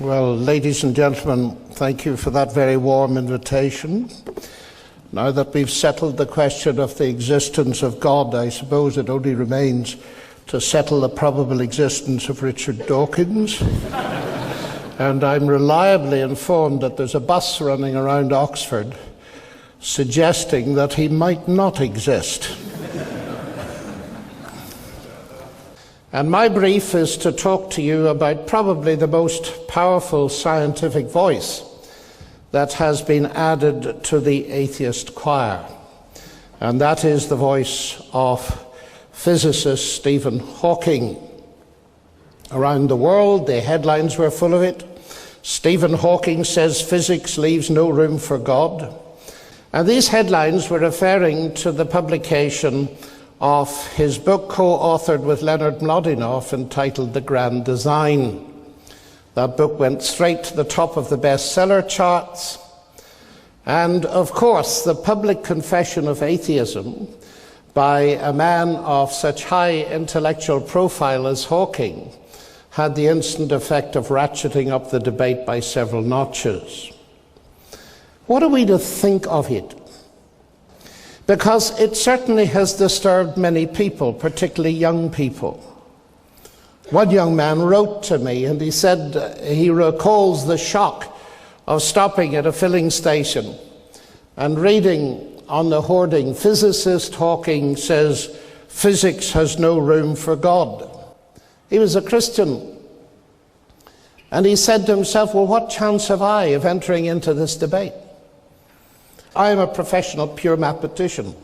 Well, ladies and gentlemen, thank you for that very warm invitation. Now that we've settled the question of the existence of God, I suppose it only remains to settle the probable existence of Richard Dawkins. And I'm reliably informed that there's a bus running around Oxford suggesting that he might not exist. And my brief is to talk to you about probably the most powerful scientific voice that has been added to the atheist choir. And that is the voice of physicist Stephen Hawking. Around the world, the headlines were full of it. Stephen Hawking says physics leaves no room for God. And these headlines were referring to the publication of his book co-authored with Leonard Mlodinow entitled The Grand Design. That book went straight to the top of the bestseller charts. And of course, the public confession of atheism by a man of such high intellectual profile as Hawking had the instant effect of ratcheting up the debate by several notches. What are we to think of it? Because it certainly has disturbed many people, particularly young people. One young man wrote to me and he said he recalls the shock of stopping at a filling station and reading on the hoarding, physicist Hawking says, physics has no room for God. He was a Christian. And he said to himself, well, what chance have I of entering into this debate? I am a professional pure mathematician.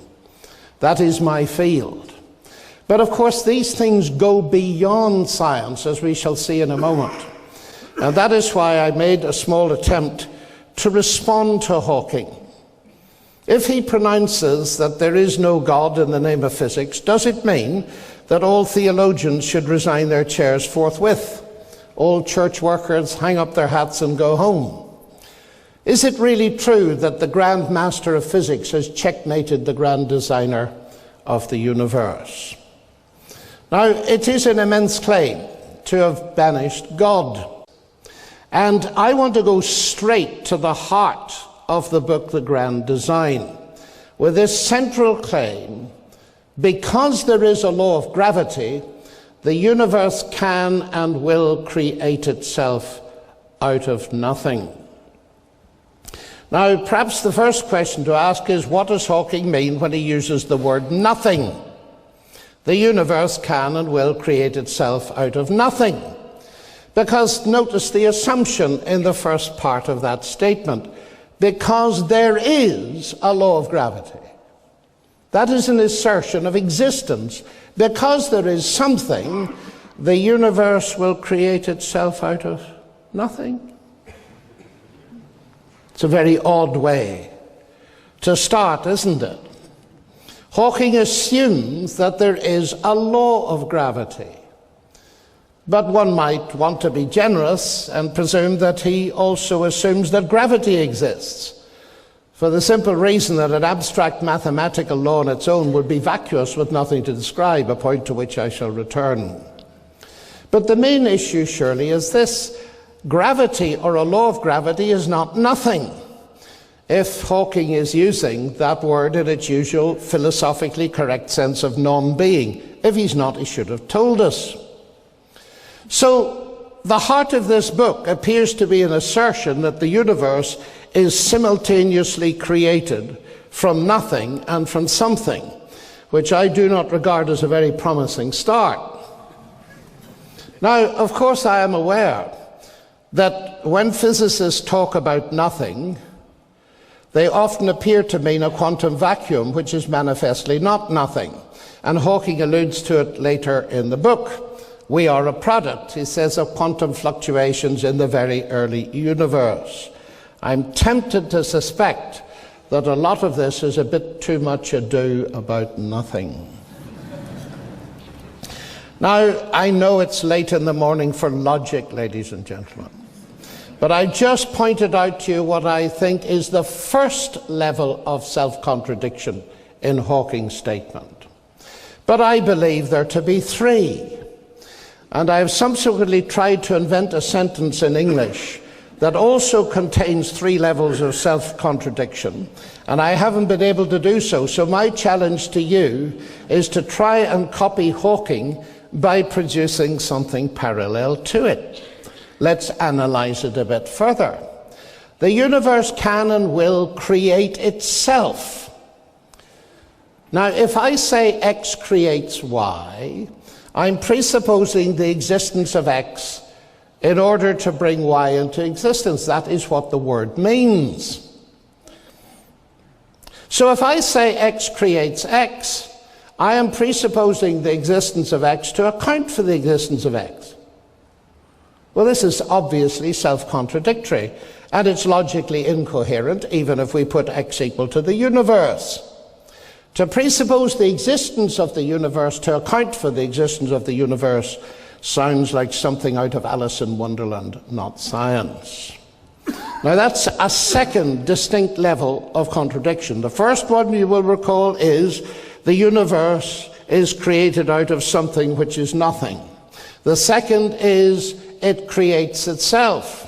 That is my field. But of course, these things go beyond science, as we shall see in a moment. And that is why I made a small attempt to respond to Hawking. If he pronounces that there is no God in the name of physics, does it mean that all theologians should resign their chairs forthwith? All church workers hang up their hats and go home? Is it really true that the grand master of physics has checkmated the grand designer of the universe? Now, it is an immense claim to have banished God. And I want to go straight to the heart of the book, The Grand Design, with this central claim: because there is a law of gravity, the universe can and will create itself out of nothing. Now, perhaps the first question to ask is, what does Hawking mean when he uses the word nothing? The universe can and will create itself out of nothing. Because notice the assumption in the first part of that statement. Because there is a law of gravity. That is an assertion of existence. Because there is something, the universe will create itself out of nothing. It's a very odd way to start, isn't it? Hawking assumes that there is a law of gravity. But one might want to be generous and presume that he also assumes that gravity exists, for the simple reason that an abstract mathematical law on its own would be vacuous with nothing to describe, a point to which I shall return. But the main issue surely is this: gravity, or a law of gravity, is not nothing, if Hawking is using that word in its usual philosophically correct sense of non-being. If he's not, he should have told us. So the heart of this book appears to be an assertion that the universe is simultaneously created from nothing and from something, which I do not regard as a very promising start. Now, of course, I am aware that when physicists talk about nothing, they often appear to mean a quantum vacuum, which is manifestly not nothing. And Hawking alludes to it later in the book. We are a product, he says, of quantum fluctuations in the very early universe. I'm tempted to suspect that a lot of this is a bit too much ado about nothing. Now, I know it's late in the morning for logic, ladies and gentlemen, but I just pointed out to you what I think is the first level of self-contradiction in Hawking's statement. But I believe there to be three. And I have subsequently tried to invent a sentence in English that also contains 3 levels of self-contradiction, and I haven't been able to do so. So my challenge to you is to try and copy Hawking by producing something parallel to it. Let's analyze it a bit further. The universe can and will create itself. Now, if I say X creates Y, I'm presupposing the existence of X in order to bring Y into existence. That is what the word means. So if I say X creates X, I am presupposing the existence of X to account for the existence of X. Well, this is obviously self-contradictory, and it's logically incoherent, even if we put X equal to the universe. To presuppose the existence of the universe to account for the existence of the universe sounds like something out of Alice in Wonderland, not science. Now that's a second distinct level of contradiction. The first one, you will recall, is the universe is created out of something which is nothing. The second is it creates itself.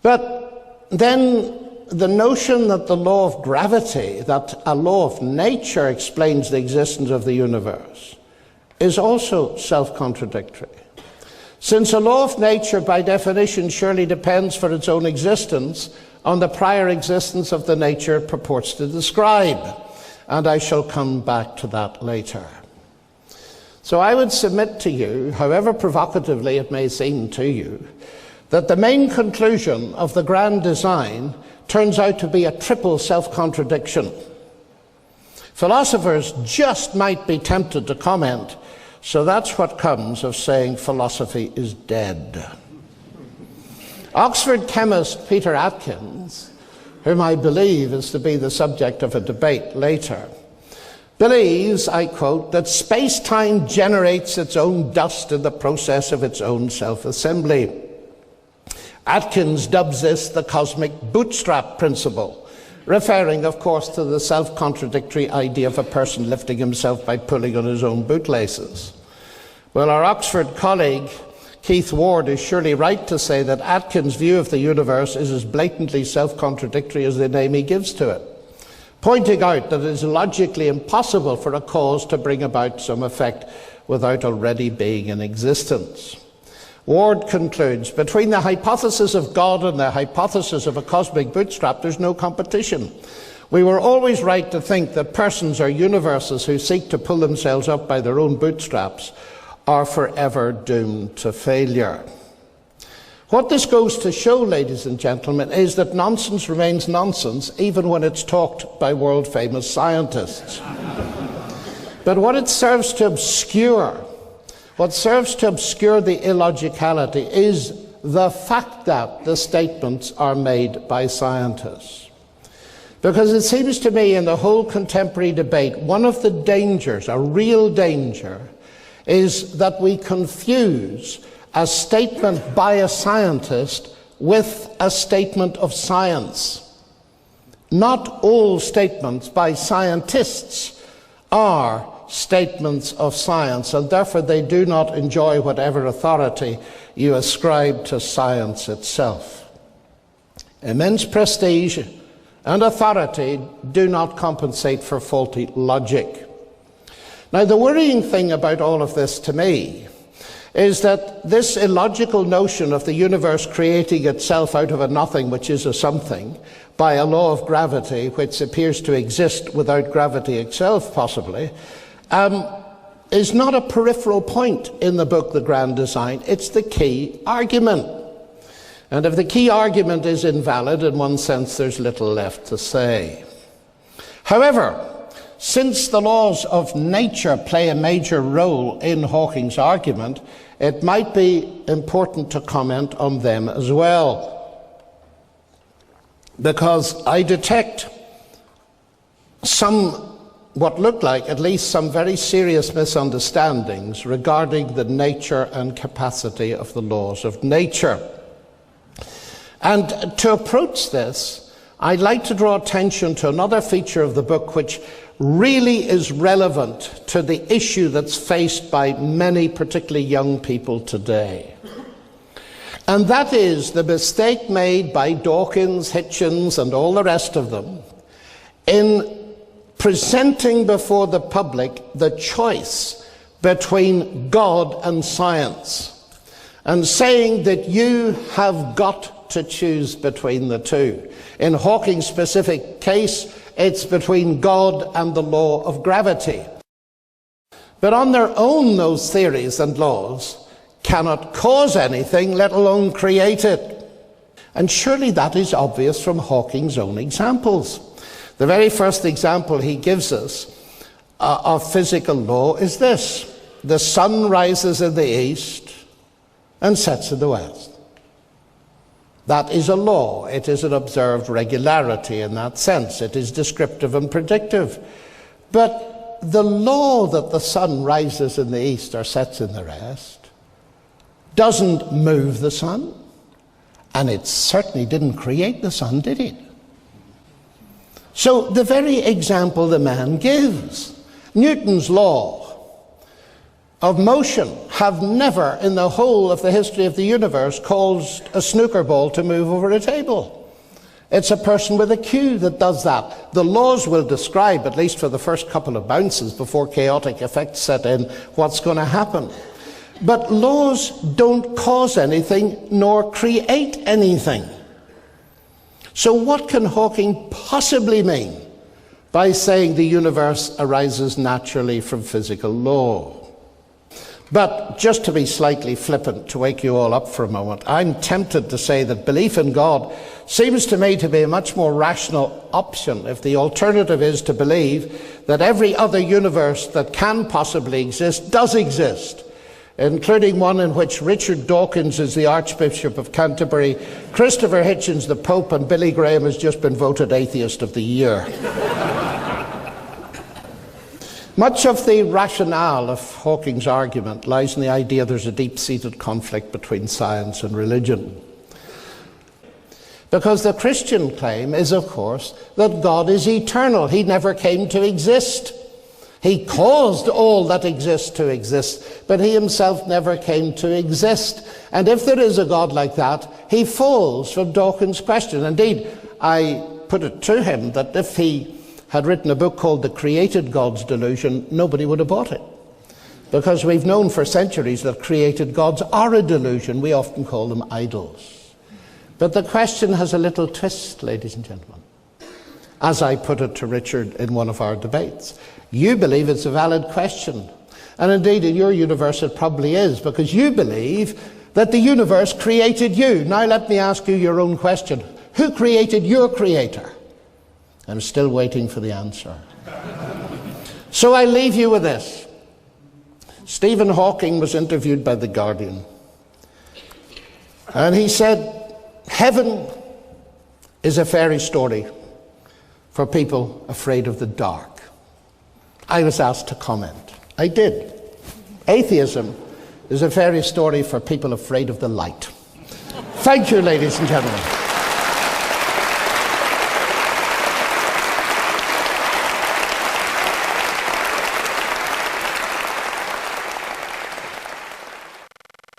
But then the notion that the law of gravity, that a law of nature explains the existence of the universe, is also self-contradictory. Since a law of nature, by definition, surely depends for its own existence on the prior existence of the nature it purports to describe. And I shall come back to that later. So I would submit to you, however provocatively it may seem to you, that the main conclusion of the grand design turns out to be a triple self-contradiction. Philosophers just might be tempted to comment, so that's what comes of saying philosophy is dead. Oxford chemist Peter Atkins, whom I believe is to be the subject of a debate later, believes, I quote, that space-time generates its own dust in the process of its own self-assembly. Atkins dubs this the cosmic bootstrap principle, referring, of course, to the self-contradictory idea of a person lifting himself by pulling on his own bootlaces. Well, our Oxford colleague, Keith Ward, is surely right to say that Atkins' view of the universe is as blatantly self-contradictory as the name he gives to it, pointing out that it is logically impossible for a cause to bring about some effect without already being in existence. Ward concludes, between the hypothesis of God and the hypothesis of a cosmic bootstrap, there's no competition. We were always right to think that persons or universes who seek to pull themselves up by their own bootstraps are forever doomed to failure. What this goes to show, ladies and gentlemen, is that nonsense remains nonsense even when it's talked by world-famous scientists. But what it serves to obscure, what serves to obscure the illogicality is the fact that the statements are made by scientists. Because it seems to me in the whole contemporary debate, one of the dangers, a real danger, is that we confuse a statement by a scientist with a statement of science. Not all statements by scientists are statements of science, and therefore they do not enjoy whatever authority you ascribe to science itself. Immense prestige and authority do not compensate for faulty logic. Now, the worrying thing about all of this to me is that this illogical notion of the universe creating itself out of a nothing, which is a something, by a law of gravity which appears to exist without gravity itself, possibly, is not a peripheral point in the book, The Grand Design. It's the key argument. And if the key argument is invalid, in one sense, there's little left to say. However, since the laws of nature play a major role in Hawking's argument, it might be important to comment on them as well. Because I detect what look like at least some very serious misunderstandings regarding the nature and capacity of the laws of nature. And to approach this, I'd like to draw attention to another feature of the book which really is relevant to the issue that's faced by many, particularly young people today. And that is the mistake made by Dawkins, Hitchens, and all the rest of them in presenting before the public the choice between God and science, and saying that you have got to choose between the two. In Hawking's specific case, it's between God and the law of gravity. But on their own, those theories and laws cannot cause anything, let alone create it. And surely that is obvious from Hawking's own examples. The very first example he gives us of physical law is this: the sun rises in the east and sets in the west. That is a law. It is an observed regularity in that sense. It is descriptive and predictive. But the law that the sun rises in the east or sets in the west doesn't move the sun, and it certainly didn't create the sun, did it? So the very example the man gives, Newton's law of motion, have never in the whole of the history of the universe caused a snooker ball to move over a table. It's a person with a cue that does that. The laws will describe, at least for the first couple of bounces before chaotic effects set in, what's going to happen. But laws don't cause anything nor create anything. So what can Hawking possibly mean by saying the universe arises naturally from physical law? But just to be slightly flippant, to wake you all up for a moment, I'm tempted to say that belief in God seems to me to be a much more rational option if the alternative is to believe that every other universe that can possibly exist does exist, including one in which Richard Dawkins is the Archbishop of Canterbury, Christopher Hitchens the Pope, and Billy Graham has just been voted Atheist of the Year. Much of the rationale of Hawking's argument lies in the idea there's a deep-seated conflict between science and religion. Because the Christian claim is, of course, that God is eternal. He never came to exist. He caused all that exists to exist, but he himself never came to exist. And if there is a God like that, he falls from Dawkins' question. Indeed, I put it to him that if he had written a book called The Created God's Delusion, nobody would have bought it. Because we've known for centuries that created gods are a delusion. We often call them idols. But the question has a little twist, ladies and gentlemen. As I put it to Richard in one of our debates, you believe it's a valid question. And indeed, in your universe, it probably is, because you believe that the universe created you. Now let me ask you your own question. Who created your creator? I'm still waiting for the answer. So I leave you with this. Stephen Hawking was interviewed by The Guardian. And he said, heaven is a fairy story for people afraid of the dark. I was asked to comment. I did. Atheism is a fairy story for people afraid of the light. Thank you, ladies and gentlemen.